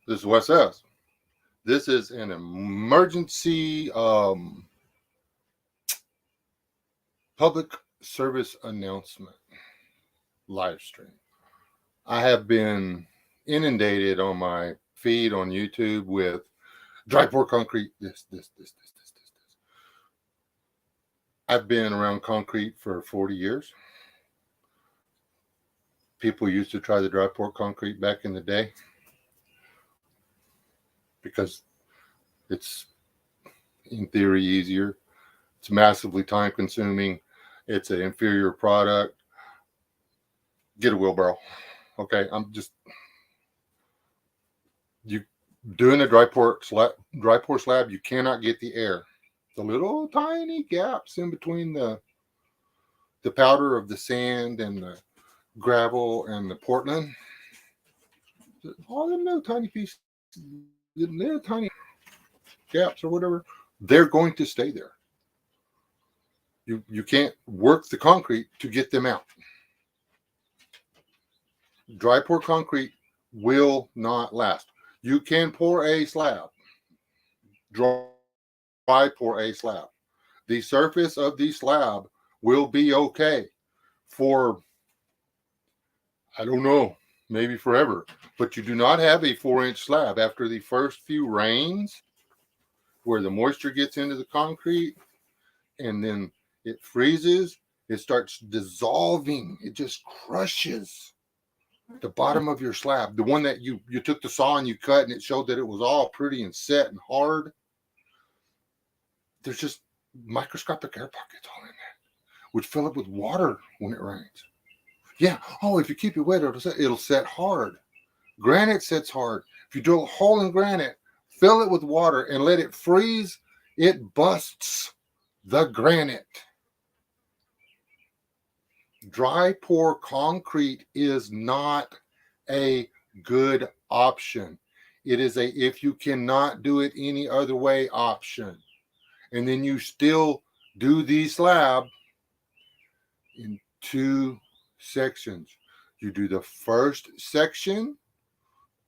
This is Wes S. This is an emergency public service announcement live stream. I have been inundated on my feed on YouTube with dry pour concrete, this. I've been around concrete for 40 years. People used to try the dry pour concrete back in the day because it's in theory easier. It's massively time consuming. It's an inferior product. Get a wheelbarrow. Okay, you doing a dry pour slab, you cannot get the air. The little tiny gaps in between the powder of the sand and the gravel and the Portland, all them little tiny pieces, little tiny gaps or whatever, they're going to stay there. You can't work the concrete to get them out. Dry pour concrete will not last. You can pour a slab, dry pour a slab. The surface of the slab will be okay for, I don't know, maybe forever. But you do not have a 4-inch slab after the first few rains where the moisture gets into the concrete and then it freezes. It starts dissolving. It just crushes the bottom of your slab. The one that you took the saw and you cut and it showed that it was all pretty and set and hard. There's just microscopic air pockets all in there, which fill up with water when it rains. Yeah. Oh, if you keep it wet, it'll set hard. Granite sets hard. If you drill a hole in granite, fill it with water and let it freeze, it busts the granite. Dry pour concrete is not a good option. It is a if you cannot do it any other way option. And then you still do the slab in 2 sections. You do the first section,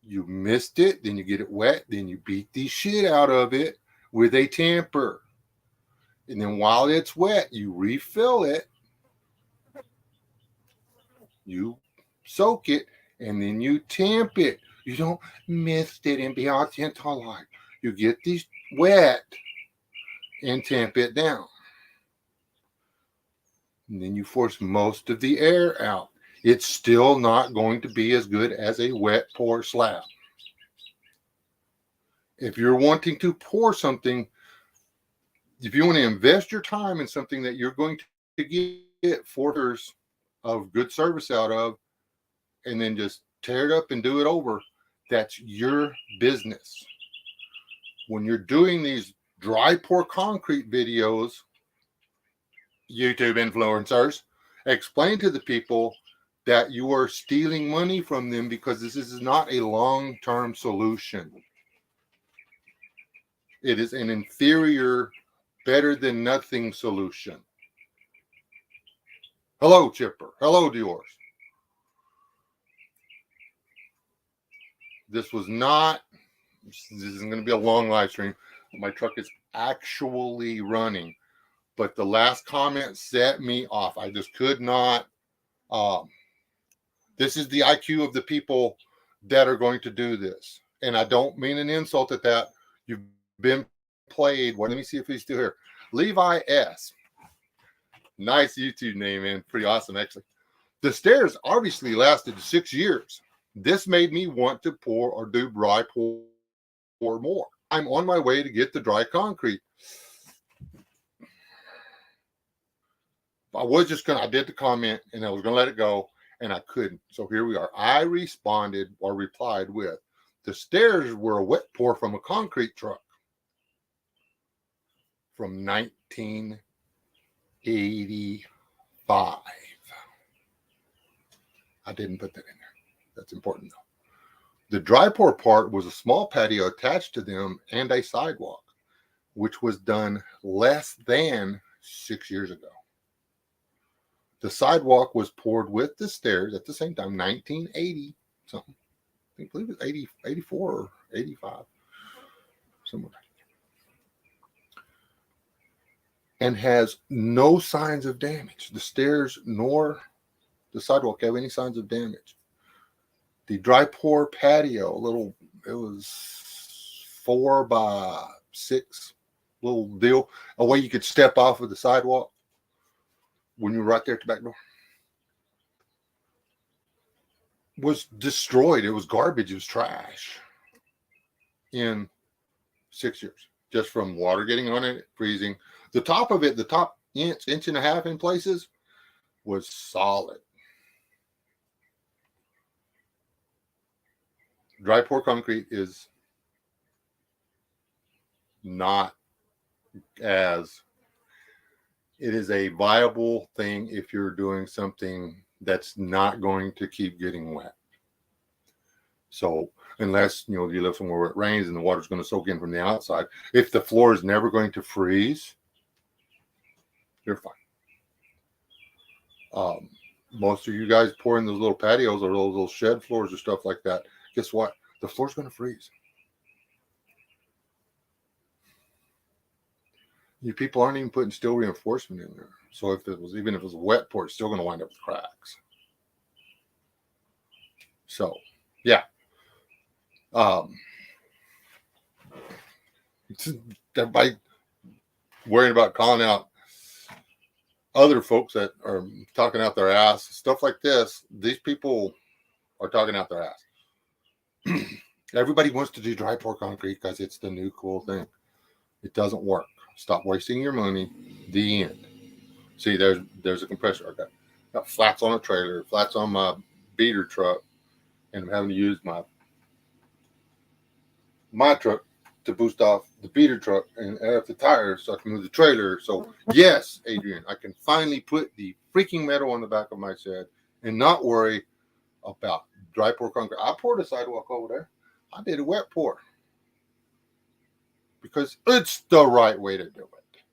you missed it, then you get it wet, then you beat the shit out of it with a tamper. And then while it's wet, you refill it, you soak it, and then you tamp it. You don't mist it and be all gentle like. You get these wet and tamp it down. And then you force most of the air out. It's still not going to be as good as a wet pour slab. If you're wanting to pour something, if you want to invest your time in something that you're going to get 4 years of good service out of, and then just tear it up and do it over, that's your business. When you're doing these dry pour concrete videos, YouTube influencers, explain to the people that you are stealing money from them because this is not a long-term solution. It is an inferior, better than nothing solution. Hello, Chipper. Hello, Dior. This isn't going to be a long live stream. My truck is actually running. But the last comment set me off. I just could not. This is the IQ of the people that are going to do this. And I don't mean an insult at that. You've been played. Well, let me see if he's still here. Levi S. Nice YouTube name, man. Pretty awesome, actually. The stairs obviously lasted 6 years. This made me want to pour or do dry pour more. I'm on my way to get the dry concrete. I did the comment and I was going to let it go and I couldn't. So here we are. I replied with, the stairs were a wet pour from a concrete truck from 1985. I didn't put that in there. That's important though. The dry pour part was a small patio attached to them and a sidewalk, which was done less than 6 years ago. The sidewalk was poured with the stairs at the same time, 1980 something. I believe it was 84 or 85, somewhere. And has no signs of damage. The stairs nor the sidewalk have any signs of damage. The dry pour patio, it was 4 by 6 little deal, a way you could step off of the sidewalk when you were right there at the back door, was destroyed. It was garbage. It was trash in 6 years, just from water getting on it, freezing. The top of it, the top inch and a half in places, was solid. Dry pour concrete is not as, it is a viable thing if you're doing something that's not going to keep getting wet. So unless you live somewhere where it rains and the water's going to soak in from the outside, if the floor is never going to freeze, you're fine. Most of you guys pour in those little patios or those little shed floors or stuff like that. Guess what? The floor's going to freeze. You people aren't even putting steel reinforcement in there. So even if it was a wet pour, it's still going to wind up with cracks. So, yeah. Everybody worrying about calling out other folks that are talking out their ass, stuff like this. These people are talking out their ass. Everybody wants to do dry pour concrete because it's the new cool thing. It doesn't work. Stop wasting your money. The end. See, there's a compressor. I got flats on a trailer, flats on my beater truck, and I'm having to use my truck to boost off the beater truck and add up the tires so I can move the trailer. So yes, Adrian, I can finally put the freaking metal on the back of my shed and not worry about dry pour concrete. I poured a sidewalk over there. I did a wet pour because it's the right way to do it.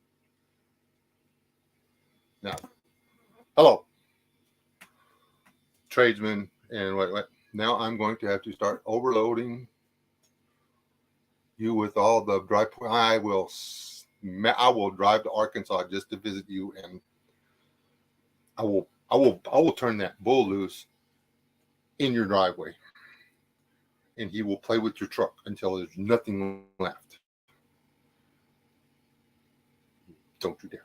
Now, hello, tradesmen, and wait. Now I'm going to have to start overloading you with all the dry pour. I will drive to Arkansas just to visit you, and I will turn that bull loose in your driveway, and he will play with your truck until there's nothing left. Don't you dare.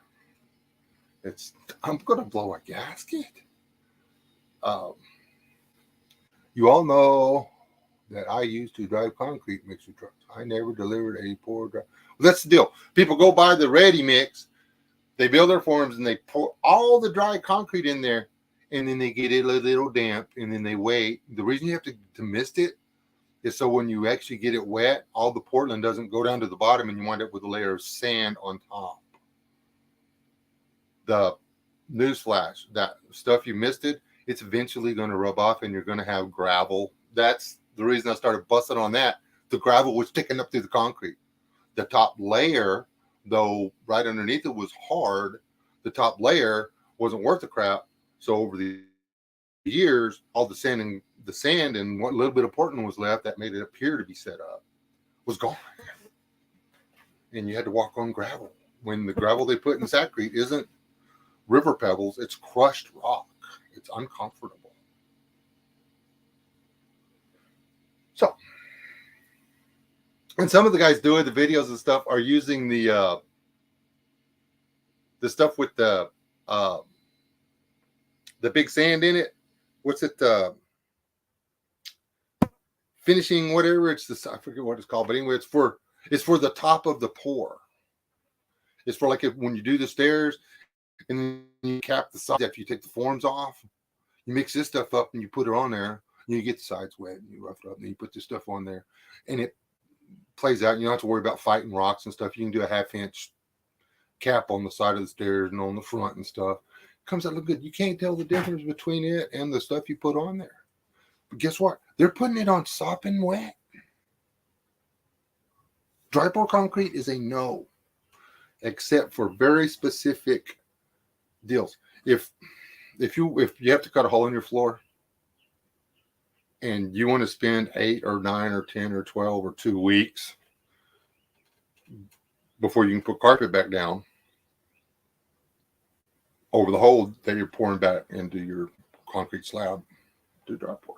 I'm gonna blow a gasket. You all know that I used to drive concrete mixer trucks. I never delivered a pour dry. Well, that's the deal. People go buy the ready mix, they build their forms, and they pour all the dry concrete in there, and then they get it a little damp, and then they wait. The reason you have to mist it is so when you actually get it wet, all the Portland doesn't go down to the bottom, and you wind up with a layer of sand on top. The newsflash, that stuff you misted, it's eventually going to rub off, and you're going to have gravel. That's the reason I started busting on that. The gravel was sticking up through the concrete. The top layer, though, right underneath it was hard. The top layer wasn't worth the crap. So over the years, all the sand and what little bit of Portland was left that made it appear to be set up was gone. And you had to walk on gravel. When the gravel they put in Sackcrete isn't river pebbles, it's crushed rock. It's uncomfortable. So, and some of the guys doing the videos and stuff are using the stuff with the big sand in it. What's it? Finishing whatever. I forget what it's called, but anyway, it's for the top of the pour. It's for like when you do the stairs and then you cap the sides after you take the forms off. You mix this stuff up and you put it on there. And you get the sides wet and you rough it up, and then you put this stuff on there, and it plays out. You don't have to worry about fighting rocks and stuff. You can do a 1/2 inch cap on the side of the stairs and on the front and stuff. It comes out look good. You can't tell the difference between it and the stuff you put on there. But guess what? They're putting it on sopping wet. Dry pour concrete is a no, except for very specific deals. If you have to cut a hole in your floor, and you want to spend 8 or 9 or 10 or 12 or 2 weeks before you can put carpet back down over the hole that you're pouring back into your concrete slab to dry pour.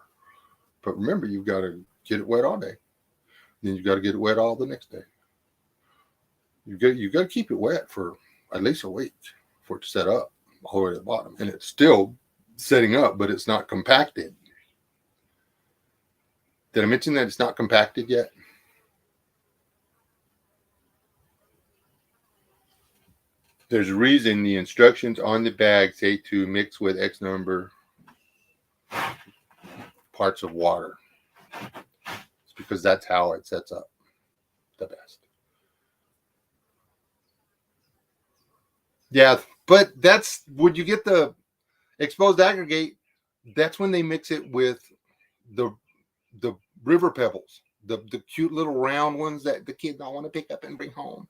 But remember, you've got to get it wet all day. Then you've got to get it wet all the next day. You've got to keep it wet for at least a week for it to set up all the way to the bottom. And it's still setting up, but it's not compacted. Did I mention that it's not compacted yet? There's a reason the instructions on the bag say to mix with X number parts of water. It's because that's how it sets up the best. Yeah, but that's when you get the exposed aggregate, that's when they mix it with the river pebbles, the cute little round ones that the kids don't want to pick up and bring home.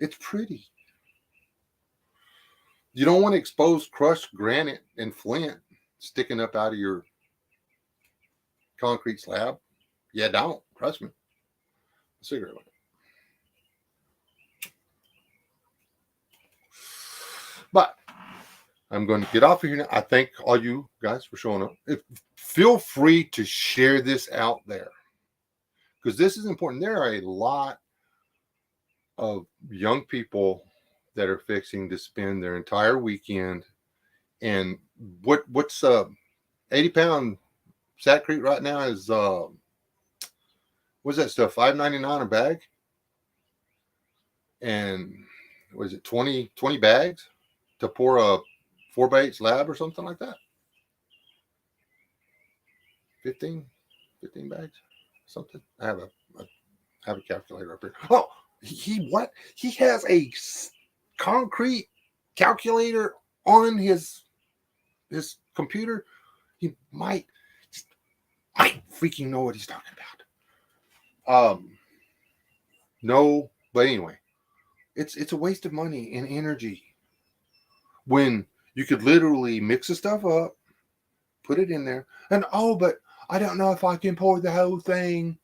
It's pretty. You don't want to expose crushed granite and flint sticking up out of your concrete slab. Yeah, don't. Trust me. Cigarette lighter. But I'm going to get off of here now. I thank all you guys for showing up. Feel free to share this out there because this is important. There are a lot of young people that are fixing to spend their entire weekend. And what's 80-pound Sackcrete right now is what's that stuff? $5.99 a bag, and was it 20 bags to pour a 4x8 slab or something like that? 15 bags, something. I have a calculator up here. Oh, he has a concrete calculator on his computer. He might freaking know what he's talking about. No, but anyway, it's a waste of money and energy when you could literally mix the stuff up, put it in there, and but I don't know if I can pour the whole thing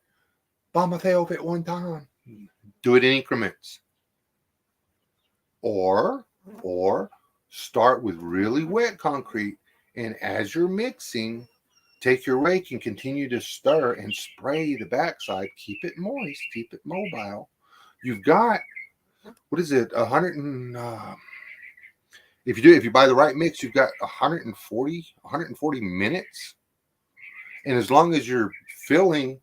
by myself at one time. Do it in increments. Or start with really wet concrete, and as you're mixing, take your rake and continue to stir and spray the backside. Keep it moist, keep it mobile. You've got, what is it, 100 and if you buy the right mix, you've got 140 minutes. And as long as you're filling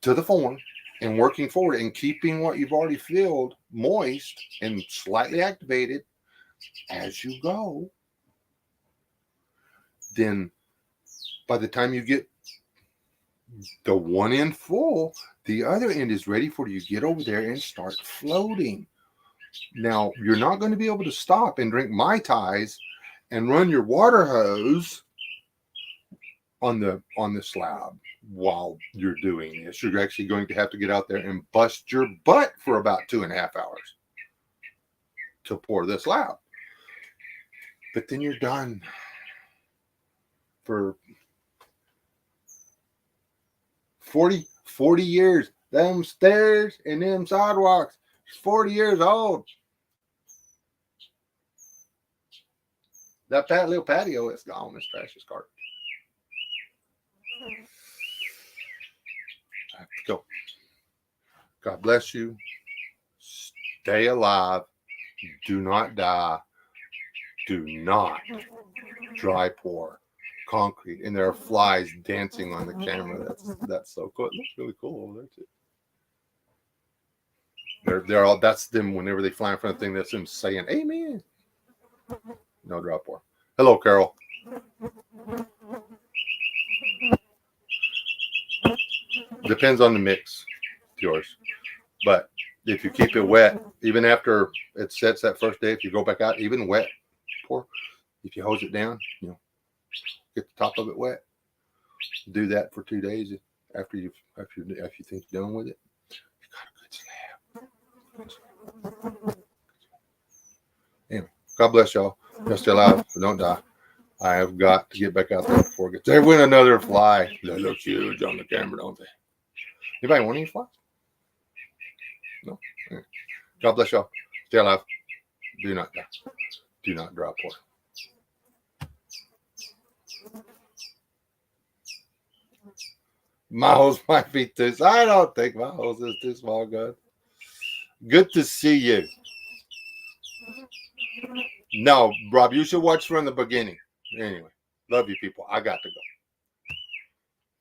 to the form and working forward and keeping what you've already filled moist and slightly activated as you go, then by the time you get the one end full, the other end is ready for you to get over there and start floating. Now, you're not going to be able to stop and drink Mai Tais and run your water hose on the slab while you're doing this. You're actually going to have to get out there and bust your butt for about 2.5 hours to pour this slab. But then you're done for 40 years. Them stairs and them sidewalks, it's 40 years old. That little patio is gone. This trash is garbage. I have to go. God bless you. Stay alive. Do not die. Do not dry pour concrete. And there are flies dancing on the camera. That's so cool. It looks really cool over there too. They're all, that's them whenever they fly in front of the thing, that's them saying amen. No dry pour. Hello, Carol. Depends on the mix, yours. But if you keep it wet, even after it sets that first day, if you go back out, even wet pour, if you hose it down, get the top of it wet. Do that for 2 days after you think you're done with it. You got a good slab. Anyway, God bless y'all. You're still alive, so don't die. I have got to get back out there before it gets. There went another fly. They look huge on the camera, don't they? Anybody want any flies? No. God bless y'all. Stay alive. Do not die. Do not drop one. My hose might be too. I don't think my hose is too small, good. Good to see you. No, Rob, you should watch from the beginning. Anyway, love you people. I got to go.